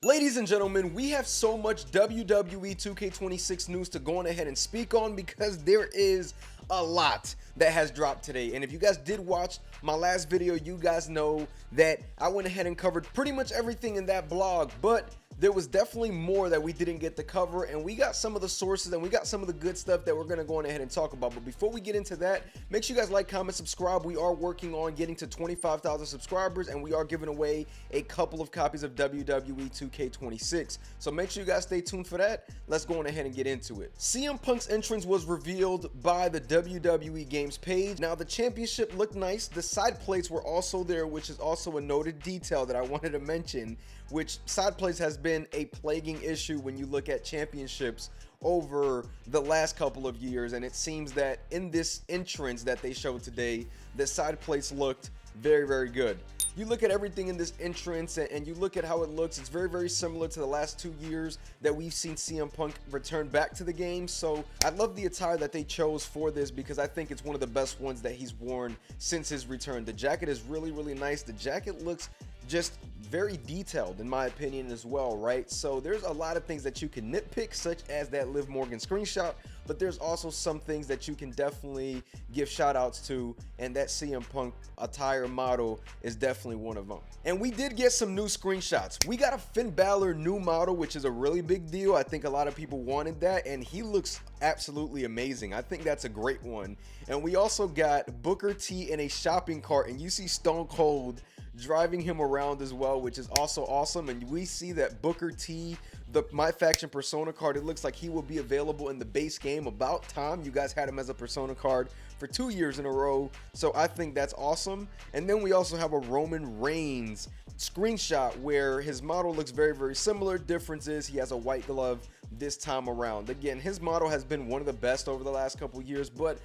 Ladies and gentlemen, we have so much WWE 2K26 news to go on ahead and speak on because there is a lot that has dropped today. And if you guys did watch my last video, you guys know that I went ahead and covered pretty much everything in that blog, but there was definitely more that we didn't get to cover, and we got some of the sources and we got some of the good stuff that we're going to go on ahead and talk about. But before we get into that, make sure you guys like, comment, subscribe. We are working on getting to 25,000 subscribers, and we are giving away a couple of copies of WWE 2K26. So make sure you guys stay tuned for that. Let's go on ahead and get into it. CM Punk's entrance was revealed by the WWE Games page. Now, the championship looked nice. The side plates were also there, which is also a noted detail that I wanted to mention, which side plates has been a plaguing issue when you look at championships over the last couple of years, and it seems that in this entrance that they showed today, the side plates looked very, very good. You look at everything in this entrance and you look at how it looks, it's very, very similar to the last 2 years that we've seen CM Punk return back to the game. So I love the attire that they chose for this because I think it's one of the best ones that he's worn since his return. The jacket is really, really nice. The jacket looks just very detailed in my opinion as well, right? So there's a lot of things that you can nitpick, such as that Liv Morgan screenshot, but there's also some things that you can definitely give shout outs to, and that CM Punk attire model is definitely one of them. And we did get some new screenshots. We got a Finn Balor new model, which is a really big deal. I think a lot of people wanted that, and he looks absolutely amazing. I think that's a great one. And we also got Booker T in a shopping cart, and you see Stone Cold driving him around as well, which is also awesome. And we see that Booker T, the My Faction Persona card, it looks like he will be available in the base game. About time. You guys had him as a Persona card for 2 years in a row, so I think that's awesome. And then we also have a Roman Reigns screenshot where his model looks very, very similar. Difference is he has a white glove this time around. Again, his model has been one of the best over the last couple years, but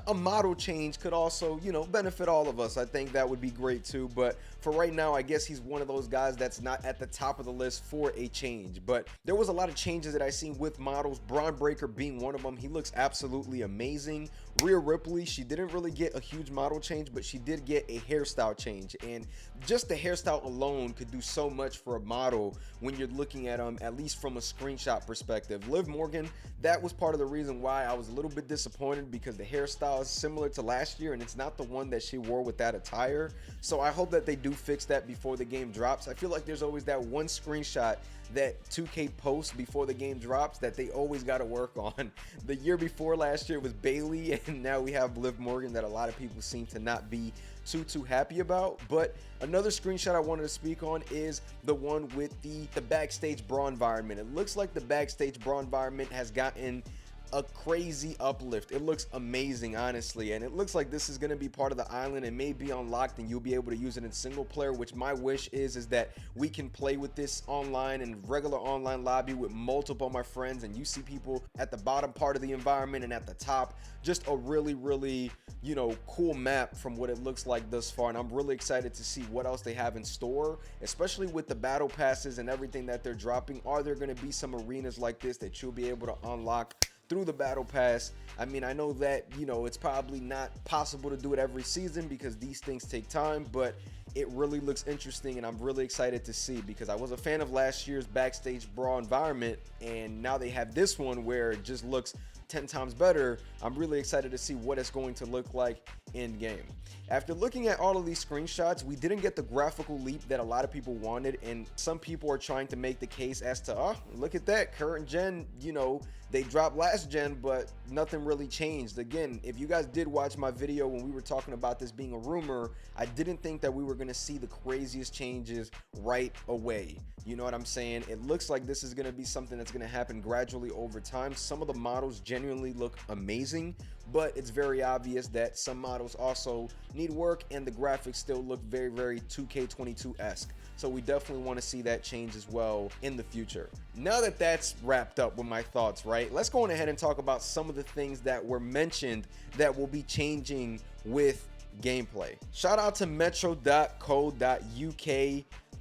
a model change could also, you know, benefit all of us. I think that would be great too, but for right now, I guess he's one of those guys that's not at the top of the list for a change. But there was a lot of changes that I seen with models, Braun Breaker being one of them. He looks absolutely amazing. Rhea Ripley, she didn't really get a huge model change, but she did get a hairstyle change, and just the hairstyle alone could do so much for a model when you're looking at them, at least from a screenshot perspective. Liv Morgan, that was part of the reason why I was a little bit disappointed, because the hairstyle is similar to last year and it's not the one that she wore with that attire. So I hope that they do fix that before the game drops. I feel like there's always that one screenshot that 2K posts before the game drops that they always got to work on. The year before last year was Bailey, and now we have Liv Morgan that a lot of people seem to not be too happy about. But another screenshot I wanted to speak on is the one with the backstage brawl environment. It looks like the backstage brawl environment has gotten a crazy uplift. It looks amazing, honestly, and it looks like this is going to be part of the island and may be unlocked and you'll be able to use it in single player, which my wish is that we can play with this online and regular online lobby with multiple of my friends, and you see people at the bottom part of the environment and at the top. Just a really, really, you know, cool map from what it looks like thus far, and I'm really excited to see what else they have in store, especially with the battle passes and everything that they're dropping. Are there going to be some arenas like this that you'll be able to unlock through the battle pass? I mean, I know that, you know, it's probably not possible to do it every season because these things take time, but it really looks interesting, and I'm really excited to see, because I was a fan of last year's backstage brawl environment, and now they have this one where it just looks 10 times better. I'm really excited to see what it's going to look like in game. After looking at all of these screenshots, we didn't get the graphical leap that a lot of people wanted, and some people are trying to make the case as to, oh, look at that, current gen, you know, they dropped last gen, but nothing really changed. Again, if you guys did watch my video when we were talking about this being a rumor, I didn't think that we were going to see the craziest changes right away. You know what I'm saying? It looks like this is going to be something that's going to happen gradually over time. Some of the models genuinely look amazing, but it's very obvious that some models also need work, and the graphics still look very, very 2K22-esque. So we definitely want to see that change as well in the future. Now that that's wrapped up with my thoughts, right, let's go on ahead and talk about some of the things that were mentioned that will be changing with gameplay. Shout out to metro.co.uk.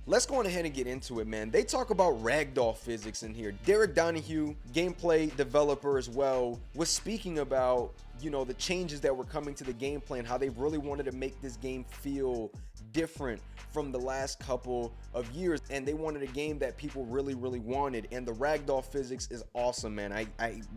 Let's go on ahead and get into it, man. They talk about Ragdoll physics in here. Derek Donahue, gameplay developer as well, was speaking about, you know, the changes that were coming to the gameplay and how they really wanted to make this game feel different from the last couple of years, and they wanted a game that people really wanted, and the Ragdoll physics is awesome, man.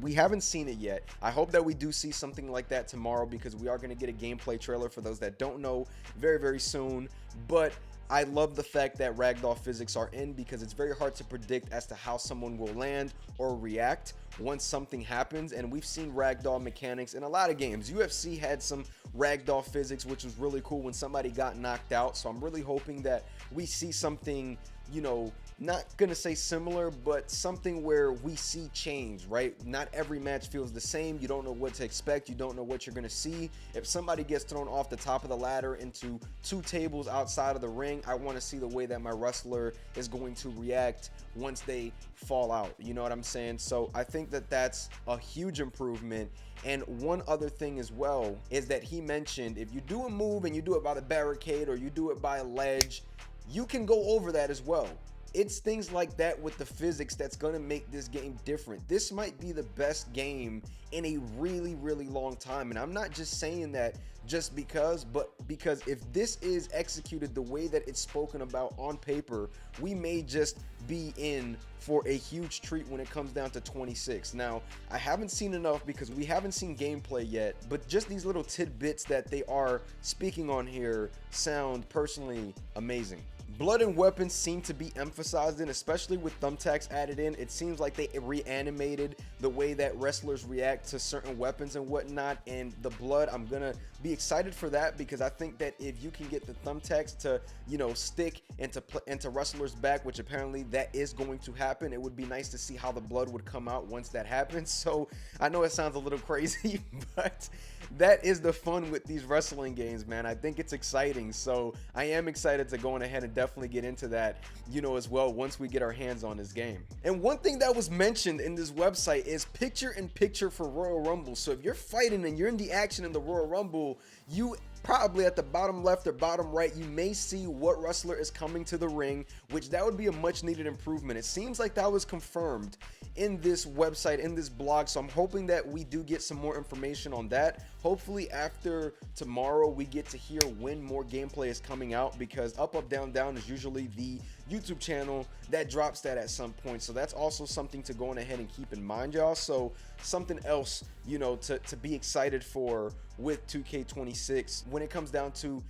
We haven't seen it yet. I hope that we do see something like that tomorrow, because we are going to get a gameplay trailer for those that don't know very soon. But I love the fact that Ragdoll physics are in, because it's very hard to predict as to how someone will land or react once something happens. And we've seen Ragdoll mechanics in a lot of games. UFC had some Ragdoll physics, which was really cool when somebody got knocked out. So I'm really hoping that we see something, you know, not gonna say similar, but something where we see change, right? Not every match feels the same. You don't know what to expect. You don't know what you're gonna see. If somebody gets thrown off the top of the ladder into 2 tables outside of the ring, I want to see the way that my wrestler is going to react once they fall out. You know what I'm saying? So I think that that's a huge improvement. And one other thing as well is that he mentioned, if you do a move and you do it by the barricade or you do it by a ledge, you can go over that as well. It's things like that with the physics that's going to make this game different. This might be the best game in a really long time. And I'm not just saying that just because, but because if this is executed the way that it's spoken about on paper, we may just be in for a huge treat when it comes down to 26. Now, I haven't seen enough because we haven't seen gameplay yet, but just these little tidbits that they are speaking on here sound personally amazing. Blood and weapons seem to be emphasized in, especially with thumbtacks added in. It seems like they reanimated the way that wrestlers react to certain weapons and whatnot. And the blood, I'm gonna be excited for that, because I think that if you can get the thumbtacks to, you know, stick into wrestlers' back, which apparently that is going to happen, it would be nice to see how the blood would come out once that happens. So I know it sounds a little crazy, but that is the fun with these wrestling games, man. I think it's exciting. So I am excited to go on ahead and definitely get into that, you know, as well once we get our hands on this game. And one thing that was mentioned in this website is picture-in-picture for Royal Rumble. So if you're fighting and you're in the action in the Royal Rumble, you probably at the bottom left or bottom right, you may see what wrestler is coming to the ring, which that would be a much needed improvement. It seems like that was confirmed in this website, in this blog, so I'm hoping that we do get some more information on that. Hopefully after tomorrow we get to hear when more gameplay is coming out, because Up Up Down Down is usually the YouTube channel that drops that at some point. So that's also something to go on ahead and keep in mind, y'all. So something else, you know, to be excited for with 2K26 when it comes down to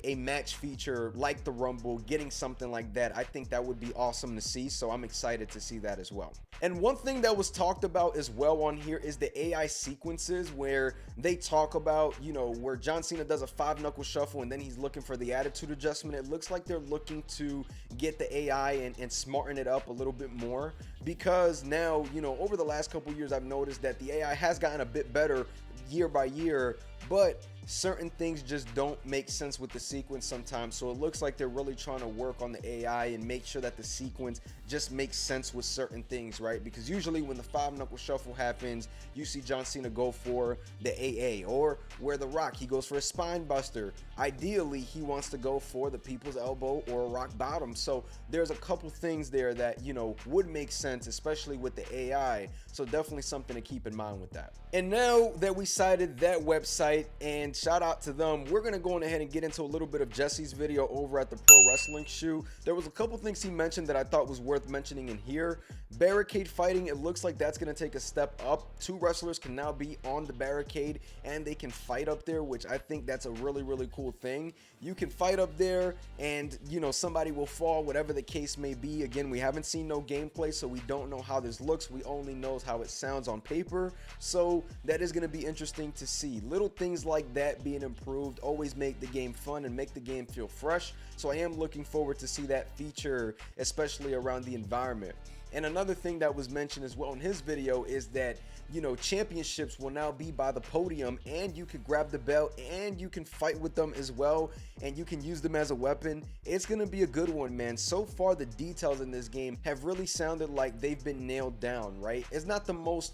a match feature like the Rumble, getting something like that. I think that would be awesome to see, so I'm excited to see that as well. And one thing that was talked about as well on here is the AI sequences, where they talk about, you know, where John Cena does a 5-knuckle shuffle and then he's looking for the attitude adjustment. It looks like they're looking to get the AI and smarten it up a little bit more, because now, you know, over the last couple years I've noticed that the AI has gotten a bit better year by year, but certain things just don't make sense with the sequence sometimes. So it looks like they're really trying to work on the AI and make sure that the sequence just makes sense with certain things, right? Because usually when the 5-knuckle shuffle happens, you see John Cena go for the AA, or where The Rock, he goes for a spine buster. Ideally, he wants to go for the people's elbow or a rock bottom. So there's a couple things there that, you know, would make sense, especially with the AI. So definitely something to keep in mind with that. And now that we cited that website, and shout out to them, we're gonna go on ahead and get into a little bit of Jesse's video over at the Pro Wrestling Shoe. There was a couple things he mentioned that I thought was worth mentioning in here. Barricade fighting, it looks like that's gonna take a step up. 2 wrestlers can now be on the barricade and they can fight up there, which I think that's a really cool thing. You can fight up there and, you know, somebody will fall, whatever the case may be. Again, we haven't seen no gameplay, so we don't know how this looks. We only know how it sounds on paper. So that is gonna be interesting to see. Little things like that being improved always make the game fun and make the game feel fresh. So I am looking forward to see that feature, especially around the environment. And another thing that was mentioned as well in his video is that, you know, championships will now be by the podium, and you can grab the belt and you can fight with them as well, and you can use them as a weapon. It's gonna be a good one, man. So far the details in this game have really sounded like they've been nailed down, right? It's not the most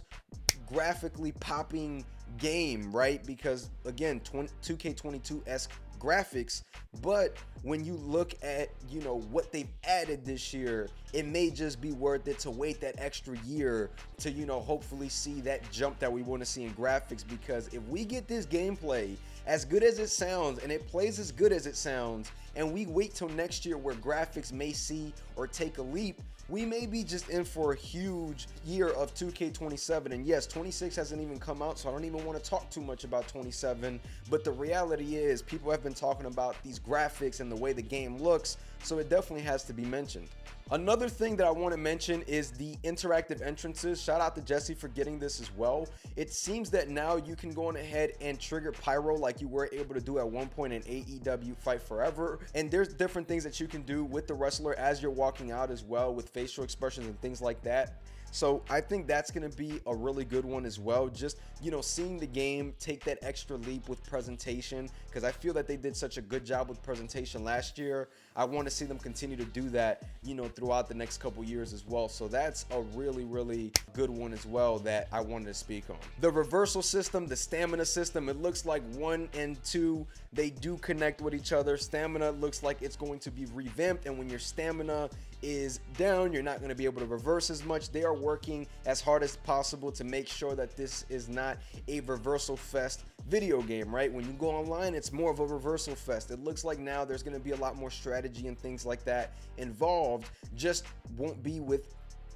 graphically popping game, right? Because again, 2K22-esque graphics, but when you look at, you know, what they've added this year, it may just be worth it to wait that extra year to, you know, hopefully see that jump that we want to see in graphics. Because if we get this gameplay as good as it sounds and it plays as good as it sounds, and we wait till next year where graphics may see or take a leap, we may be just in for a huge year of 2K27. And yes, 26 hasn't even come out, so I don't even want to talk too much about 27. But the reality is, people have been talking about these graphics and the way the game looks, so it definitely has to be mentioned. Another thing that I want to mention is the interactive entrances. Shout out to Jesse for getting this as well. It seems that now you can go on ahead and trigger pyro like you were able to do at one point in AEW Fight Forever. And there's different things that you can do with the wrestler as you're walking out as well, with facial expressions and things like that. So I think that's going to be a really good one as well. Just, you know, seeing the game take that extra leap with presentation, because I feel that they did such a good job with presentation last year. I want to see them continue to do that, you know, throughout the next couple years as well. So that's a really, really good one as well that I wanted to speak on. The reversal system, the stamina system, it looks like 1 and 2, they do connect with each other. Stamina looks like it's going to be revamped, and when your stamina is down, you're not going to be able to reverse as much. They are working as hard as possible to make sure that this is not a reversal fest video game, right? When you go online, it's more of a reversal fest. It looks like now there's going to be a lot more strategy and things like that involved, just won't be with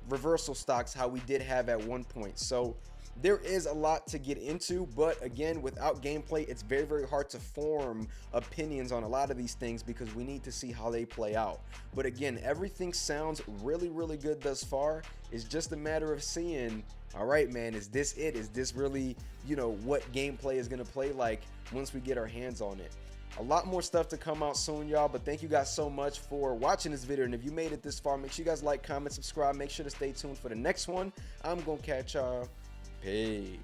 reversal stocks how we did have at one point. So there is a lot to get into, but again, without gameplay, it's very, very hard to form opinions on a lot of these things because we need to see how they play out. But again, everything sounds really, really good thus far. It's just a matter of seeing, all right, man, is this it? Is this really, you know, what gameplay is going to play like once we get our hands on it? A lot more stuff to come out soon, y'all, but thank you guys so much for watching this video. And if you made it this far, make sure you guys like, comment, subscribe. Make sure to stay tuned for the next one. I'm going to catch y'all. Peace.